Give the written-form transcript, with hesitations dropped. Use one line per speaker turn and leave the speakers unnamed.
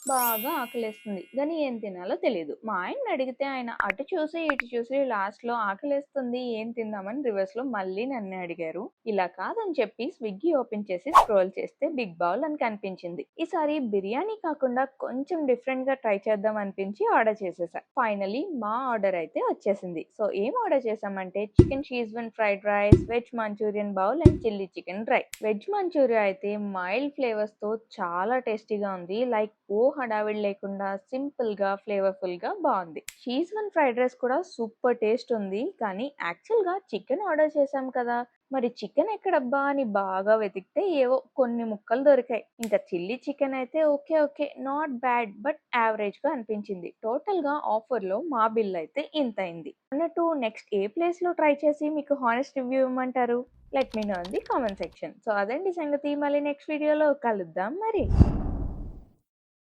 బాగా ఆకలేస్తుంది. గానీ ఏం తినాలో తెలీదు. మా ఆయన్ని అడిగితే ఆయన అటు చూసి, ఇటు చూసి లాస్ట్‌లో ఆకలేస్తుంది ఏం తిందామని రివర్స్‌లో మళ్ళీ నన్నే అడిగారు. ఇలా కాదని చెప్పి స్విగ్గీ ఓపెన్ చేసి స్క్రోల్ చేస్తే బిగ్ బౌల్ అని కనిపించింది. ఈసారి బిర్యానీ కాకుండా కొంచెం డిఫరెంట్‌గా ట్రై చేద్దాం అనిపించి ఆర్డర్ చేసేసా. ఫైనల్లీ మా ఆర్డర్ అయితే వచ్చేసింది. సో ఏం ఆర్డర్ చేశామంటే chicken schezwan fried rice, veg manchurian bowl and chilli chicken dry. Veg manchuria అయితే మైల్డ్ ఫ్లేవర్స్‌తో చాలా టేస్టీగా ఉంది. లైక్ హడావిడి లేకుండా సింపుల్‌గా, ఫ్లేవర్‌ఫుల్‌గా బావుంది. షీజ్వాన్ ఫ్రైడ్ రైస్ కూడా సూపర్ టేస్ట్ ఉంది. కానీ యాక్చువల్‌గా చికెన్ ఆర్డర్ చేశాం కదా! మరి చికెన్ ఎక్కడబ్బా అని బాగా వెతికితే ఏవో కొన్ని ముక్కలు దొరికాయి. ఇంకా చిల్లీ చికెన్ అయితే ఓకే. నాట్ బ్యాడ్ బట్ యావరేజ్‌గా అనిపించింది. టోటల్‌గా ఆఫర్‌లో మా బిల్ అయితే ఇంతయింది. అన్నట్టు నెక్స్ట్ ఏ ప్లేస్‌లో ట్రై చేసి మీకు హానెస్ట్ రివ్యూ ఇవ్వమంటారు? Let me know in the comment section. So అదండి సంగతి. మళ్ళీ నెక్స్ట్ వీడియోలో కలుద్దాం మరి.